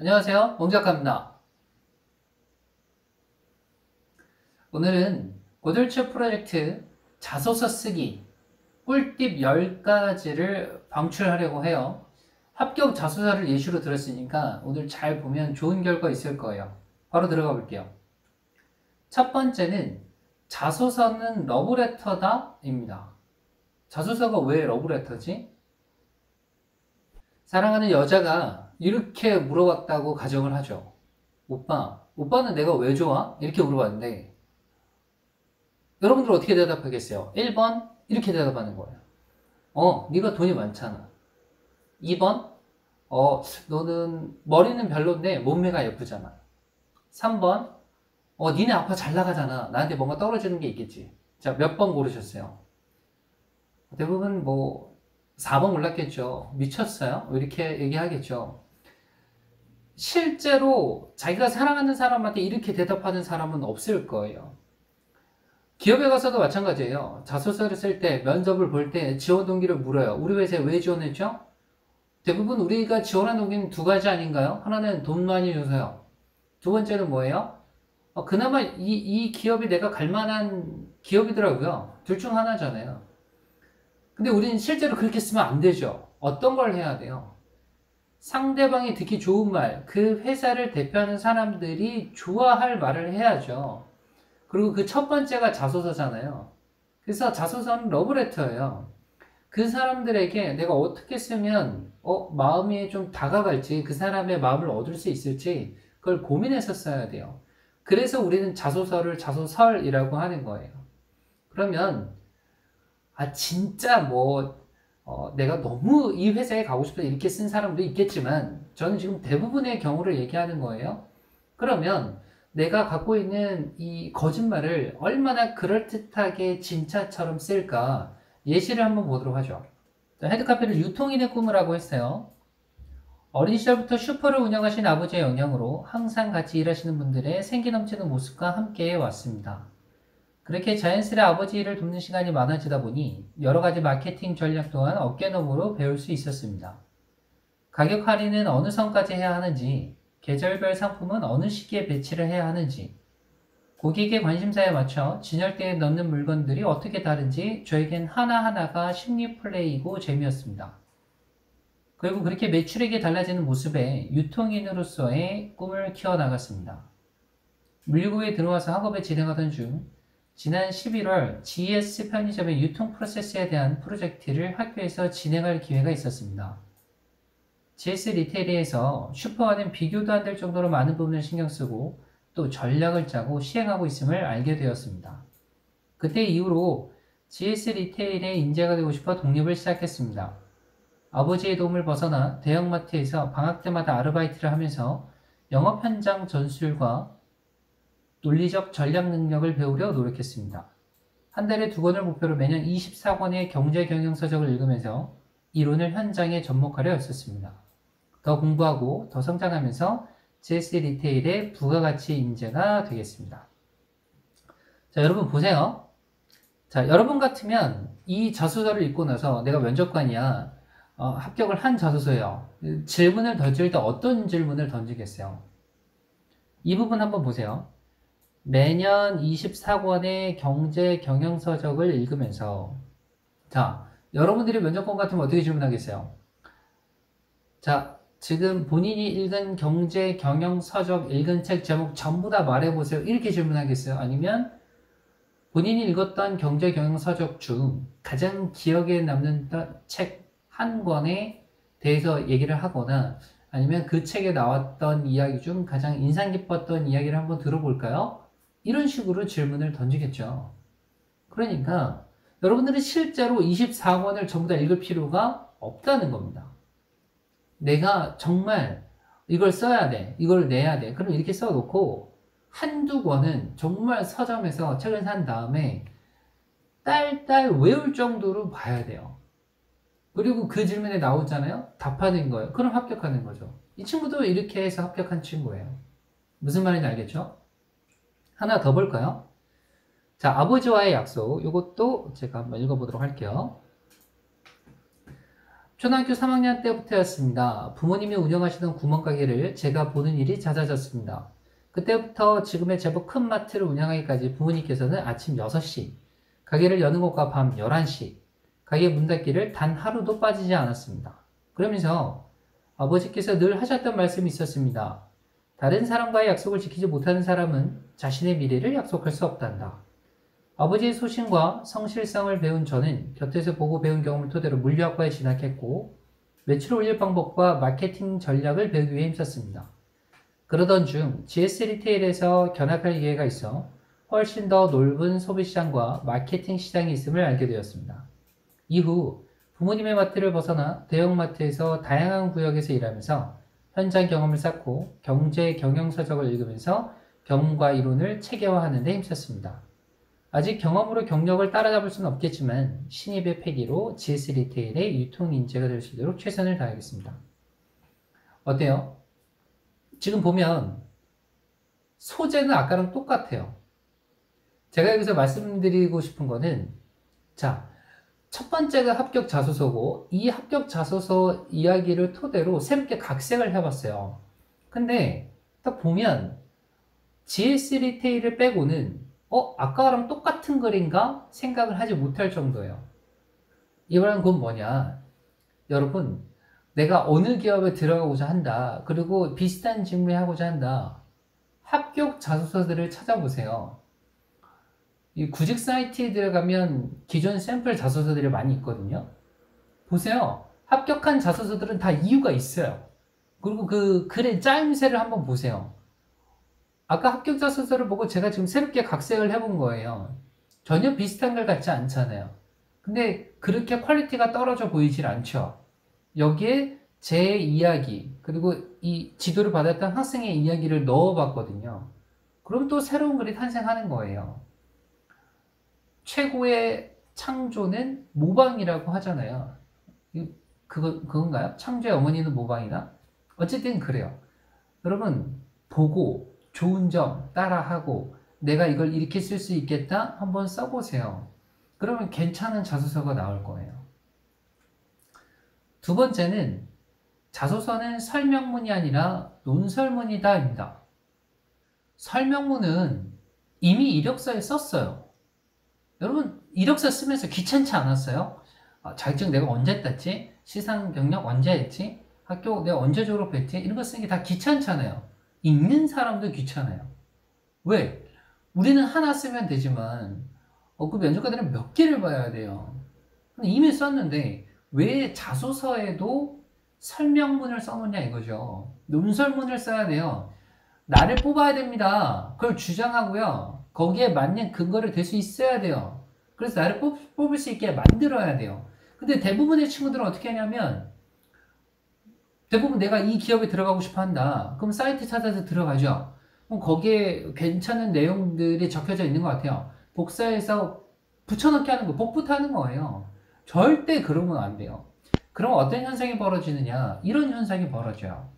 안녕하세요. 몽작가입니다. 오늘은 고들츠 프로젝트 자소서 쓰기 꿀팁 10가지를 방출하려고 해요. 합격 자소서를 예시로 들었으니까 오늘 잘 보면 좋은 결과 있을 거예요. 바로 들어가 볼게요. 첫 번째는 자소서는 러브레터다 입니다. 자소서가 왜 러브레터지? 사랑하는 여자가 이렇게 물어봤다고 가정을 하죠. 오빠는 내가 왜 좋아? 이렇게 물어봤는데 여러분들 어떻게 대답하겠어요? 1번 이렇게 대답하는 거예요. 네가 돈이 많잖아. 2번 너는 머리는 별론데 몸매가 예쁘잖아. 3번 니네 아빠 잘 나가잖아. 나한테 뭔가 떨어지는 게 있겠지. 자, 몇 번 고르셨어요? 대부분 4번 골랐겠죠. 미쳤어요? 이렇게 얘기하겠죠. 실제로 자기가 사랑하는 사람한테 이렇게 대답하는 사람은 없을 거예요. 기업에 가서도 마찬가지예요. 자소서를 쓸 때, 면접을 볼 때 지원 동기를 물어요. 우리 회사에 왜 지원했죠? 대부분 우리가 지원한 동기는 두 가지 아닌가요? 하나는 돈 많이 줘서요. 두 번째는 뭐예요? 그나마 이 기업이 내가 갈 만한 기업이더라고요. 둘 중 하나잖아요. 근데 우리는 실제로 그렇게 쓰면 안 되죠. 어떤 걸 해야 돼요? 상대방이 듣기 좋은 말, 그 회사를 대표하는 사람들이 좋아할 말을 해야죠. 그리고 그 첫 번째가 자소서잖아요. 그래서 자소서는 러브레터예요. 그 사람들에게 내가 어떻게 쓰면 마음이 좀 다가갈지, 그 사람의 마음을 얻을 수 있을지 그걸 고민해서 써야 돼요. 그래서 우리는 자소서를 자소설이라고 하는 거예요. 그러면 진짜 내가 너무 이 회사에 가고 싶다 이렇게 쓴 사람도 있겠지만 저는 지금 대부분의 경우를 얘기하는 거예요. 그러면 내가 갖고 있는 이 거짓말을 얼마나 그럴듯하게 진짜처럼 쓸까 예시를 한번 보도록 하죠. 헤드카페를 유통인의 꿈을 하고 했어요. 어린 시절부터 슈퍼를 운영하신 아버지의 영향으로 항상 같이 일하시는 분들의 생기 넘치는 모습과 함께 왔습니다. 그렇게 자연스레 아버지 일을 돕는 시간이 많아지다 보니 여러 가지 마케팅 전략 또한 어깨너머로 배울 수 있었습니다. 가격 할인은 어느 선까지 해야 하는지, 계절별 상품은 어느 시기에 배치를 해야 하는지, 고객의 관심사에 맞춰 진열대에 넣는 물건들이 어떻게 다른지 저에겐 하나하나가 심리 플레이이고 재미였습니다. 그리고 그렇게 매출액이 달라지는 모습에 유통인으로서의 꿈을 키워나갔습니다. 물류국에 들어와서 학업을 진행하던 중 지난 11월 GS 편의점의 유통 프로세스에 대한 프로젝트를 학교에서 진행할 기회가 있었습니다. GS 리테일에서 슈퍼와는 비교도 안 될 정도로 많은 부분을 신경 쓰고 또 전략을 짜고 시행하고 있음을 알게 되었습니다. 그때 이후로 GS 리테일의 인재가 되고 싶어 독립을 시작했습니다. 아버지의 도움을 벗어나 대형마트에서 방학 때마다 아르바이트를 하면서 영업 현장 전술과 논리적 전략 능력을 배우려 노력했습니다. 한 달에 2권을 목표로 매년 24권의 경제 경영서적을 읽으면서 이론을 현장에 접목하려 했었습니다. 더 공부하고 더 성장하면서 GS 리테일의 부가가치 인재가 되겠습니다. 자, 여러분 보세요. 자, 여러분 같으면 이 자소서를 읽고 나서 내가 면접관이야. 합격을 한 자소서예요. 질문을 던질 때 어떤 질문을 던지겠어요? 이 부분 한번 보세요. 매년 24권의 경제 경영서적을 읽으면서 자, 여러분들이 면접관 같으면 어떻게 질문하겠어요? 자, 지금 본인이 읽은 경제 경영서적 읽은 책 제목 전부 다 말해보세요. 이렇게 질문하겠어요? 아니면 본인이 읽었던 경제 경영서적 중 가장 기억에 남는 책 한 권에 대해서 얘기를 하거나 아니면 그 책에 나왔던 이야기 중 가장 인상 깊었던 이야기를 한번 들어볼까요? 이런 식으로 질문을 던지겠죠. 그러니까 여러분들은 실제로 24권을 전부 다 읽을 필요가 없다는 겁니다. 내가 정말 이걸 써야 돼. 이걸 내야 돼. 그럼 이렇게 써놓고 한두 권은 정말 서점에서 책을 산 다음에 딸딸 외울 정도로 봐야 돼요. 그리고 그 질문에 나오잖아요. 답하는 거예요. 그럼 합격하는 거죠. 이 친구도 이렇게 해서 합격한 친구예요. 무슨 말인지 알겠죠? 하나 더 볼까요? 자, 아버지와의 약속. 이것도 제가 한번 읽어보도록 할게요. 초등학교 3학년 때부터였습니다. 부모님이 운영하시던 구멍가게를 제가 보는 일이 잦아졌습니다. 그때부터 지금의 제법 큰 마트를 운영하기까지 부모님께서는 아침 6시, 가게를 여는 것과 밤 11시, 가게 문 닫기를 단 하루도 빠지지 않았습니다. 그러면서 아버지께서 늘 하셨던 말씀이 있었습니다. 다른 사람과의 약속을 지키지 못하는 사람은 자신의 미래를 약속할 수 없단다. 아버지의 소신과 성실성을 배운 저는 곁에서 보고 배운 경험을 토대로 물리학과에 진학했고 매출을 올릴 방법과 마케팅 전략을 배우기 위해 힘썼습니다. 그러던 중 GS 리테일에서 견학할 기회가 있어 훨씬 더 넓은 소비시장과 마케팅 시장이 있음을 알게 되었습니다. 이후 부모님의 마트를 벗어나 대형마트에서 다양한 구역에서 일하면서 현장 경험을 쌓고 경제 경영서적을 읽으면서 경험과 이론을 체계화하는 데 힘썼습니다. 아직 경험으로 경력을 따라잡을 수는 없겠지만 신입의 패기로 GS 리테일의 유통 인재가 될 수 있도록 최선을 다하겠습니다. 어때요? 지금 보면 소재는 아까랑 똑같아요. 제가 여기서 말씀드리고 싶은 거는 자, 첫 번째가 합격 자소서고 이 합격 자소서 이야기를 토대로 새롭게 각색을 해봤어요. 근데 딱 보면 GS 리테일을 빼고는 아까랑 똑같은 글인가 생각을 하지 못할 정도예요. 이 말은 그건 뭐냐? 여러분, 내가 어느 기업에 들어가고자 한다. 그리고 비슷한 직무에 하고자 한다. 합격 자소서들을 찾아보세요. 이 구직 사이트에 들어가면 기존 샘플 자소서들이 많이 있거든요. 보세요. 합격한 자소서들은 다 이유가 있어요. 그리고 그 글의 짜임새를 한번 보세요. 아까 합격 자소서를 보고 제가 지금 새롭게 각색을 해본 거예요. 전혀 비슷한 걸 같지 않잖아요. 근데 그렇게 퀄리티가 떨어져 보이질 않죠. 여기에 제 이야기, 그리고 이 지도를 받았던 학생의 이야기를 넣어봤거든요. 그럼 또 새로운 글이 탄생하는 거예요. 최고의 창조는 모방이라고 하잖아요. 그건가요? 창조의 어머니는 모방이나? 어쨌든 그래요. 여러분, 보고 좋은 점 따라하고 내가 이걸 이렇게 쓸 수 있겠다? 한번 써보세요. 그러면 괜찮은 자소서가 나올 거예요. 두 번째는 자소서는 설명문이 아니라 논설문이다입니다. 설명문은 이미 이력서에 썼어요. 여러분 이력서 쓰면서 귀찮지 않았어요? 자격증 내가 언제 땄지? 시상 경력 언제 했지? 학교 내가 언제 졸업했지? 이런 거 쓰는 게 다 귀찮잖아요. 읽는 사람도 귀찮아요. 왜? 우리는 하나 쓰면 되지만 그 면접관들은 몇 개를 봐야 돼요. 이미 썼는데 왜 자소서에도 설명문을 써놓냐 이거죠. 논설문을 써야 돼요. 나를 뽑아야 됩니다. 그걸 주장하고요. 거기에 맞는 근거를 댈 수 있어야 돼요. 그래서 나를 뽑을 수 있게 만들어야 돼요. 근데 대부분의 친구들은 어떻게 하냐면 대부분 내가 이 기업에 들어가고 싶어 한다. 그럼 사이트 찾아서 들어가죠. 그럼 거기에 괜찮은 내용들이 적혀져 있는 것 같아요. 복사해서 붙여넣기 하는 거, 복붙 하는 거예요. 절대 그러면 안 돼요. 그럼 어떤 현상이 벌어지느냐? 이런 현상이 벌어져요.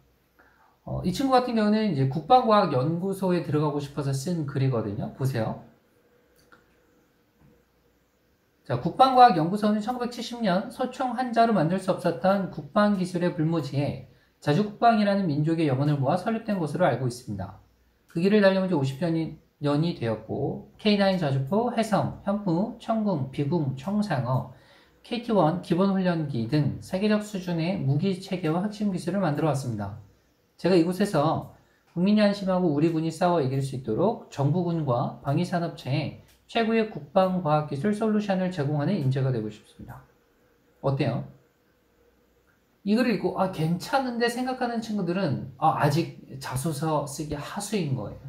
이 친구 같은 경우는 이제 국방과학연구소에 들어가고 싶어서 쓴 글이거든요. 보세요. 자, 국방과학연구소는 1970년 소총 한자로 만들 수 없었던 국방기술의 불모지에 자주국방이라는 민족의 영혼을 모아 설립된 곳으로 알고 있습니다. 그 길을 달려온 지 50년이 되었고 K9 자주포, 해성, 현무, 청궁, 비궁, 청상어, KT-1 기본훈련기 등 세계적 수준의 무기 체계와 핵심 기술을 만들어 왔습니다. 제가 이곳에서 국민이 안심하고 우리 군이 싸워 이길 수 있도록 정부군과 방위산업체에 최고의 국방과학기술 솔루션을 제공하는 인재가 되고 싶습니다. 어때요? 이 글을 읽고 괜찮은데 생각하는 친구들은 아직 자소서 쓰기 하수인 거예요.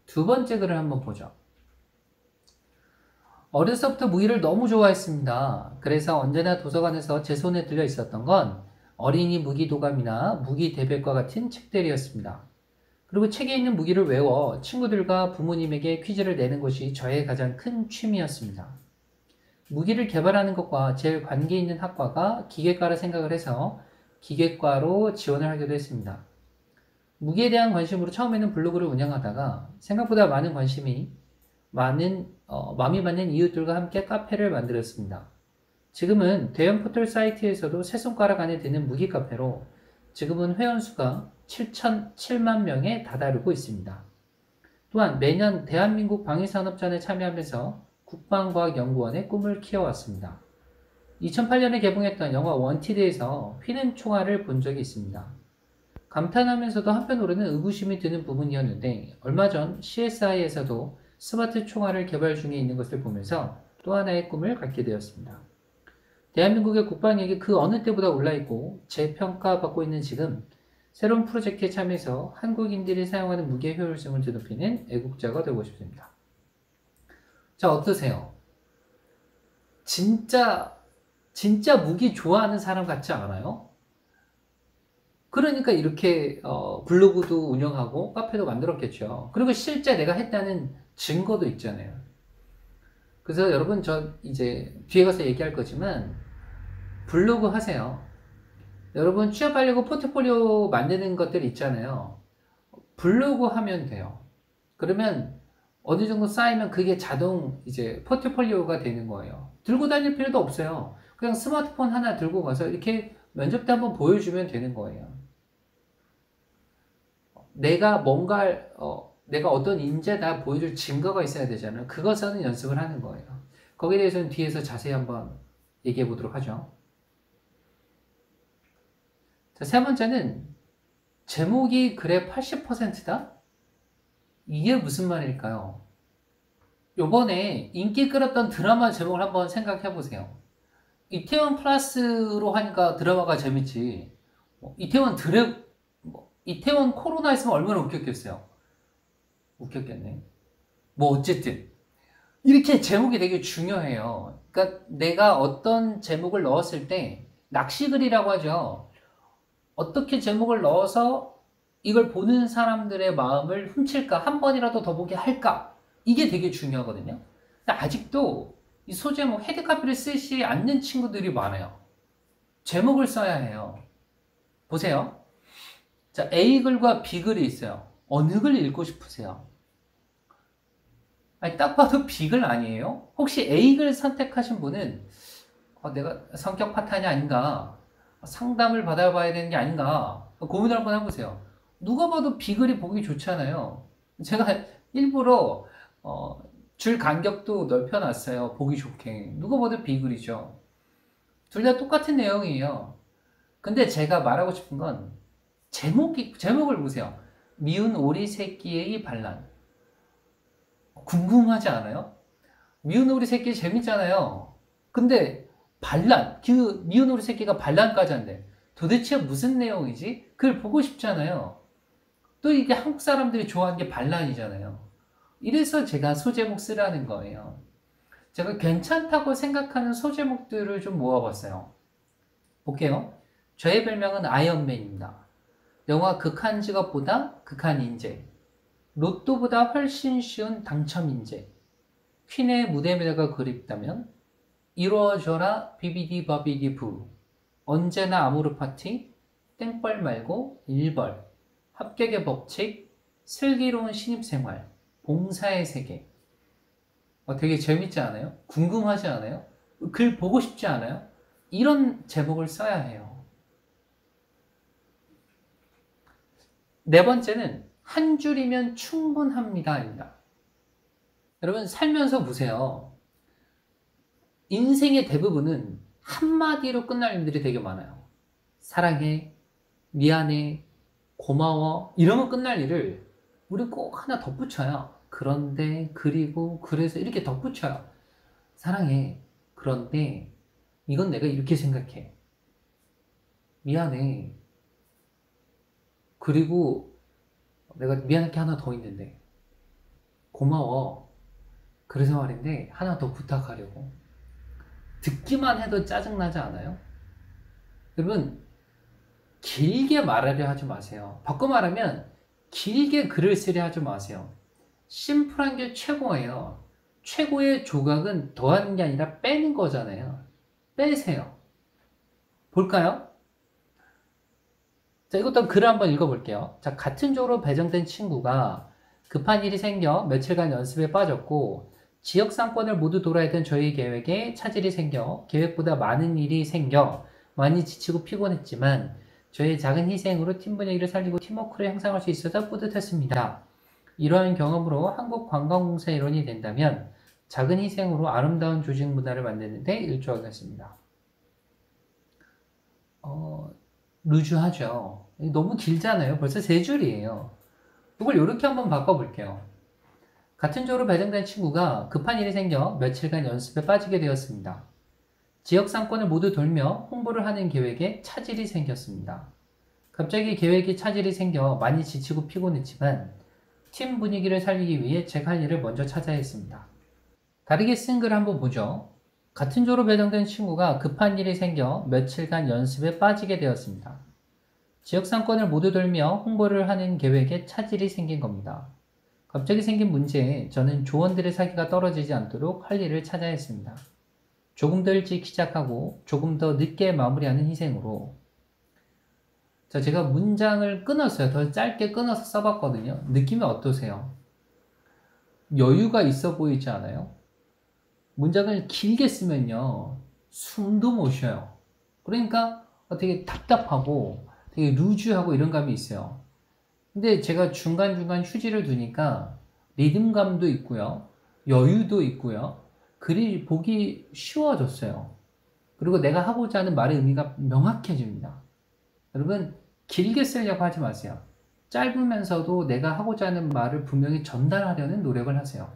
두 번째 글을 한번 보죠. 어렸을 때부터 무기를 너무 좋아했습니다. 그래서 언제나 도서관에서 제 손에 들려 있었던 건 어린이 무기 도감이나 무기 대백과 같은 책들이었습니다. 그리고 책에 있는 무기를 외워 친구들과 부모님에게 퀴즈를 내는 것이 저의 가장 큰 취미였습니다. 무기를 개발하는 것과 제일 관계 있는 학과가 기계과라 생각을 해서 기계과로 지원을 하기도 했습니다. 무기에 대한 관심으로 처음에는 블로그를 운영하다가 생각보다 많은 관심이 마음이 맞는 이웃들과 함께 카페를 만들었습니다. 지금은 대형 포털 사이트에서도 세 손가락 안에 드는 무기 카페로 지금은 회원수가 7만 명에 다다르고 있습니다. 또한 매년 대한민국 방위산업전에 참여하면서 국방과학연구원의 꿈을 키워왔습니다. 2008년에 개봉했던 영화 원티드에서 휘는 총알을 본 적이 있습니다. 감탄하면서도 한편으로는 의구심이 드는 부분이었는데 얼마 전 CSI에서도 스마트 총알을 개발 중에 있는 것을 보면서 또 하나의 꿈을 갖게 되었습니다. 대한민국의 국방력이 그 어느 때보다 올라있고 재평가받고 있는 지금 새로운 프로젝트에 참여해서 한국인들이 사용하는 무기의 효율성을 높이는 애국자가 되고 싶습니다. 자, 어떠세요? 진짜 무기 좋아하는 사람 같지 않아요? 그러니까 이렇게 블로그도 운영하고 카페도 만들었겠죠. 그리고 실제 내가 했다는 증거도 있잖아요. 그래서 여러분 저 이제 뒤에 가서 얘기할 거지만 블로그 하세요. 여러분 취업하려고 포트폴리오 만드는 것들 있잖아요. 블로그 하면 돼요. 그러면 어느 정도 쌓이면 그게 자동 이제 포트폴리오가 되는 거예요. 들고 다닐 필요도 없어요. 그냥 스마트폰 하나 들고 가서 이렇게 면접 때 한번 보여주면 되는 거예요. 내가 내가 어떤 인재다 보여줄 증거가 있어야 되잖아요. 그것은 연습을 하는 거예요. 거기에 대해서는 뒤에서 자세히 한번 얘기해 보도록 하죠. 자, 세 번째는 제목이 글의 80%다? 이게 무슨 말일까요? 요번에 인기 끌었던 드라마 제목을 한번 생각해 보세요. 이태원 플러스로 하니까 드라마가 재밌지. 이태원 코로나 있으면 얼마나 웃겼겠어요. 웃겼겠네. 뭐 어쨌든 이렇게 제목이 되게 중요해요. 그러니까 내가 어떤 제목을 넣었을 때 낚시글이라고 하죠. 어떻게 제목을 넣어서 이걸 보는 사람들의 마음을 훔칠까? 한 번이라도 더 보게 할까? 이게 되게 중요하거든요. 근데 아직도 이 소제목 헤드카피를 쓰지 않는 친구들이 많아요. 제목을 써야 해요. 보세요. 자, A글과 B글이 있어요. 어느 글 읽고 싶으세요? 아니, 딱 봐도 B글 아니에요? 혹시 A글 선택하신 분은 내가 성격 파탄이 아닌가? 상담을 받아봐야 되는 게 아닌가? 고민을 한번 해보세요. 누가 봐도 B글이 보기 좋잖아요. 제가 일부러 줄 간격도 넓혀놨어요. 보기 좋게. 누가 봐도 B글이죠. 둘 다 똑같은 내용이에요. 근데 제가 말하고 싶은 건 제목을 보세요. 미운 오리 새끼의 반란. 궁금하지 않아요? 미운 오리 새끼 재밌잖아요. 근데 반란, 그 미운 오리 새끼가 반란까지 한대. 도대체 무슨 내용이지? 그걸 보고 싶잖아요. 또 이게 한국 사람들이 좋아하는 게 반란이잖아요. 이래서 제가 소제목 쓰라는 거예요. 제가 괜찮다고 생각하는 소제목들을 좀 모아봤어요. 볼게요. 저의 별명은 아이언맨입니다. 영화 극한 직업보다 극한 인재. 로또보다 훨씬 쉬운 당첨 인재. 퀸의 무대가 그립다면 이루어져라 비비디 바비디 부. 언제나 아모르 파티. 땡벌 말고 일벌. 합격의 법칙. 슬기로운 신입생활. 봉사의 세계. 되게 재밌지 않아요? 궁금하지 않아요? 글 보고 싶지 않아요? 이런 제목을 써야 해요. 네 번째는 한 줄이면 충분합니다입니다. 여러분 살면서 보세요. 인생의 대부분은 한마디로 끝날 일들이 되게 많아요. 사랑해, 미안해, 고마워 이러면 끝날 일을 우리 꼭 하나 덧붙여요. 그런데, 그리고, 그래서 이렇게 덧붙여요. 사랑해. 그런데 이건 내가 이렇게 생각해. 미안해. 그리고 내가 미안할 게 하나 더 있는데. 고마워. 그래서 말인데 하나 더 부탁하려고. 듣기만 해도 짜증나지 않아요? 여러분 길게 말하려 하지 마세요. 바꿔 말하면 길게 글을 쓰려 하지 마세요. 심플한 게 최고예요. 최고의 조각은 더하는 게 아니라 빼는 거잖아요. 빼세요. 볼까요? 자, 이것도 글을 한번 읽어볼게요. 자, 같은 조로 배정된 친구가 급한 일이 생겨 며칠간 연습에 빠졌고 지역 상권을 모두 돌아야 했던 저희 계획에 차질이 생겨 계획보다 많은 일이 생겨 많이 지치고 피곤했지만 저의 작은 희생으로 팀 분위기를 살리고 팀워크를 형성할 수 있어서 뿌듯했습니다. 이러한 경험으로 한국관광공사의 일원이 된다면 작은 희생으로 아름다운 조직 문화를 만드는 데 일조하겠습니다. 루즈하죠. 너무 길잖아요. 벌써 세 줄이에요. 이걸 이렇게 한번 바꿔볼게요. 같은 조로 배정된 친구가 급한 일이 생겨 며칠간 연습에 빠지게 되었습니다. 지역 상권을 모두 돌며 홍보를 하는 계획에 차질이 생겼습니다. 갑자기 계획에 차질이 생겨 많이 지치고 피곤했지만 팀 분위기를 살리기 위해 제가 할 일을 먼저 찾아야 했습니다. 다르게 쓴 글 한번 보죠. 같은 조로 배정된 친구가 급한 일이 생겨 며칠간 연습에 빠지게 되었습니다. 지역 상권을 모두 돌며 홍보를 하는 계획에 차질이 생긴 겁니다. 갑자기 생긴 문제에 저는 조원들의 사기가 떨어지지 않도록 할 일을 찾아야 했습니다. 조금 더 일찍 시작하고 조금 더 늦게 마무리하는 희생으로. 자, 제가 문장을 끊었어요. 더 짧게 끊어서 써봤거든요. 느낌이 어떠세요? 여유가 있어 보이지 않아요? 문장을 길게 쓰면요, 숨도 못 쉬어요. 그러니까 되게 답답하고 되게 루즈하고 이런 감이 있어요. 근데 제가 중간중간 휴지를 두니까 리듬감도 있고요, 여유도 있고요, 글이 보기 쉬워졌어요. 그리고 내가 하고자 하는 말의 의미가 명확해집니다. 여러분, 길게 쓰려고 하지 마세요. 짧으면서도 내가 하고자 하는 말을 분명히 전달하려는 노력을 하세요.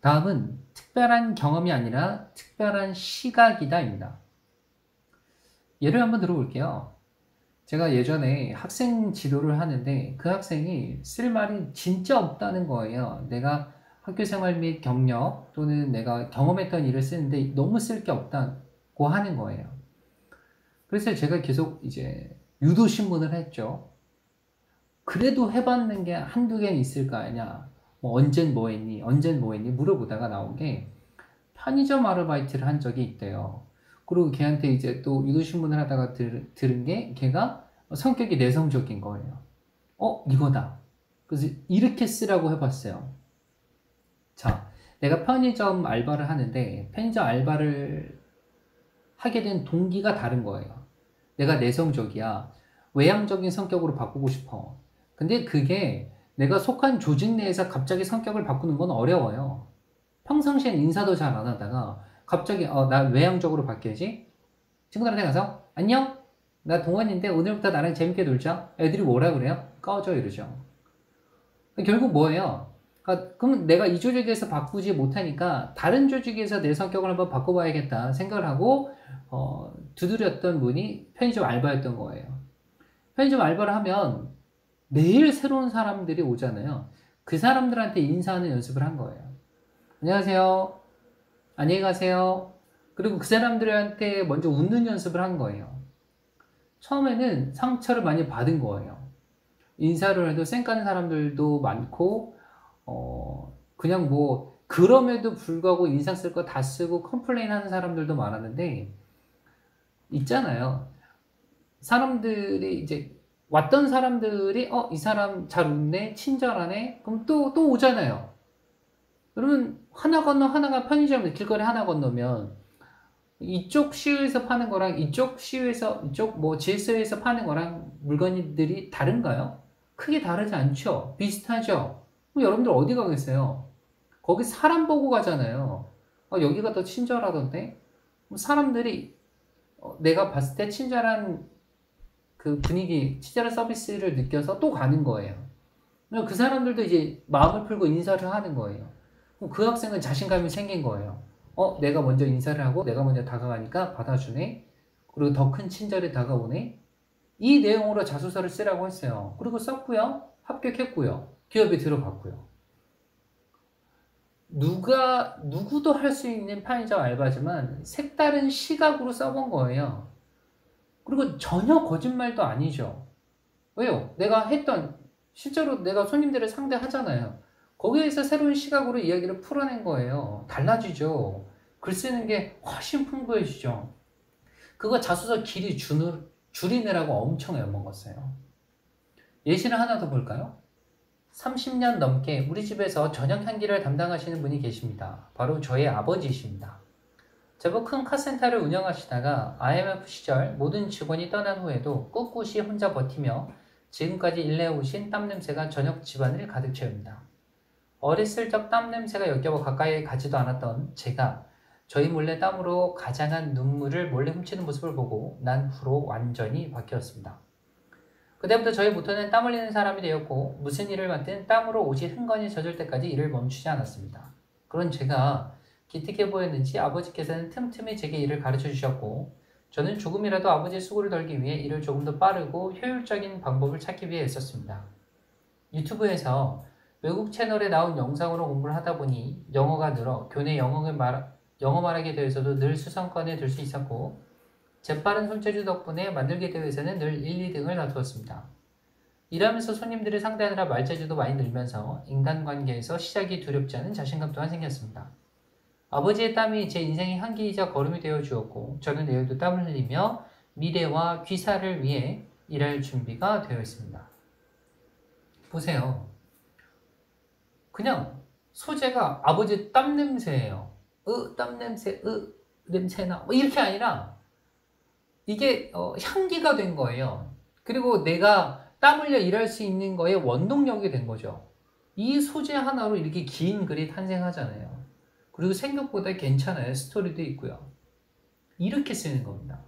다음은 특별한 경험이 아니라 특별한 시각이다입니다. 예를 한번 들어볼게요. 제가 예전에 학생 지도를 하는데 그 학생이 쓸 말이 진짜 없다는 거예요. 내가 학교 생활 및 경력 또는 내가 경험했던 일을 쓰는데 너무 쓸 게 없다고 하는 거예요. 그래서 제가 계속 이제 유도 신문을 했죠. 그래도 해봤는 게 한두 개는 있을 거 아니냐. 언젠 뭐 했니? 언젠 뭐 했니? 물어보다가 나온 게 편의점 아르바이트를 한 적이 있대요. 그리고 걔한테 이제 또 유도신문을 하다가 들은 게 걔가 성격이 내성적인 거예요. 이거다. 그래서 이렇게 쓰라고 해봤어요. 자, 내가 편의점 알바를 하는데 편의점 알바를 하게 된 동기가 다른 거예요. 내가 내성적이야. 외향적인 성격으로 바꾸고 싶어. 근데 그게 내가 속한 조직 내에서 갑자기 성격을 바꾸는 건 어려워요. 평상시엔 인사도 잘 안 하다가 갑자기 나 외향적으로 바뀌어야지? 친구들한테 가서 안녕? 나 동원인데 오늘부터 나랑 재밌게 놀자? 애들이 뭐라 그래요? 꺼져 이러죠. 결국 뭐예요? 그럼 내가 이 조직에서 바꾸지 못하니까 다른 조직에서 내 성격을 한번 바꿔봐야겠다 생각을 하고 두드렸던 분이 편의점 알바였던 거예요. 편의점 알바를 하면 매일 새로운 사람들이 오잖아요. 그 사람들한테 인사하는 연습을 한 거예요. 안녕하세요. 안녕히 가세요. 그리고 그 사람들한테 먼저 웃는 연습을 한 거예요. 처음에는 상처를 많이 받은 거예요. 인사를 해도 쌩까는 사람들도 많고 그냥 뭐 그럼에도 불구하고 인상 쓸 거 다 쓰고 컴플레인 하는 사람들도 많았는데 있잖아요. 사람들이 이제 왔던 사람들이 이 사람 잘 웃네, 친절하네, 그럼 또 오잖아요. 그러면 하나 건너 하나가 편의점 길거리 하나 건너면 이쪽 시유에서 파는 거랑 이쪽 뭐 질서에서 파는 거랑 물건들이 다른가요? 크게 다르지 않죠. 비슷하죠. 그럼 여러분들 어디 가겠어요? 거기 사람 보고 가잖아요. 여기가 더 친절하던데? 사람들이 내가 봤을 때 친절한 그 분위기, 친절한 서비스를 느껴서 또 가는 거예요. 그 사람들도 이제 마음을 풀고 인사를 하는 거예요. 그럼 그 학생은 자신감이 생긴 거예요. 내가 먼저 인사를 하고 내가 먼저 다가가니까 받아주네. 그리고 더 큰 친절이 다가오네. 이 내용으로 자소서를 쓰라고 했어요. 그리고 썼고요. 합격했고요. 기업에 들어갔고요. 누구도 할 수 있는 편의점 알바지만 색다른 시각으로 써본 거예요. 그리고 전혀 거짓말도 아니죠. 왜요? 실제로 내가 손님들을 상대하잖아요. 거기에서 새로운 시각으로 이야기를 풀어낸 거예요. 달라지죠. 글 쓰는 게 훨씬 풍부해지죠. 그거 자소서 길이 줄이느라고 엄청 애먹었어요. 예시를 하나 더 볼까요? 30년 넘게 우리 집에서 저녁 향기를 담당하시는 분이 계십니다. 바로 저의 아버지이십니다. 제법 큰 카센터를 운영하시다가 IMF 시절 모든 직원이 떠난 후에도 꿋꿋이 혼자 버티며 지금까지 일내어오신 땀 냄새가 저녁 집안을 가득 채웁니다. 어렸을 적 땀 냄새가 역겨워 가까이 가지도 않았던 제가 저희 몰래 땀으로 가장한 눈물을 몰래 훔치는 모습을 보고 난 후로 완전히 바뀌었습니다. 그때부터 저희 모토는 땀 흘리는 사람이 되었고 무슨 일을 맡든 땀으로 옷이 흥건히 젖을 때까지 일을 멈추지 않았습니다. 그런 제가 기특해 보였는지 아버지께서는 틈틈이 제게 일을 가르쳐 주셨고 저는 조금이라도 아버지의 수고를 덜기 위해 일을 조금 더 빠르고 효율적인 방법을 찾기 위해 애썼습니다. 유튜브에서 외국 채널에 나온 영상으로 공부를 하다 보니 영어가 늘어 교내 영어 말하기 대회에서도 늘 수상권에 들 수 있었고 재빠른 손재주 덕분에 만들기 대회에서는 늘 1, 2등을 다투었습니다. 일하면서 손님들을 상대하느라 말재주도 많이 늘면서 인간관계에서 시작이 두렵지 않은 자신감 또한 생겼습니다. 아버지의 땀이 제 인생의 향기이자 걸음이 되어 주었고 저는 내일도 땀을 흘리며 미래와 귀사를 위해 일할 준비가 되어 있습니다. 보세요. 그냥 소재가 아버지 땀 냄새예요. 땀 냄새, 냄새나 뭐 이렇게 아니라 이게 향기가 된 거예요. 그리고 내가 땀 흘려 일할 수 있는 거에 원동력이 된 거죠. 이 소재 하나로 이렇게 긴 글이 탄생하잖아요. 그리고 생각보다 괜찮아요. 스토리도 있고요. 이렇게 쓰는 겁니다.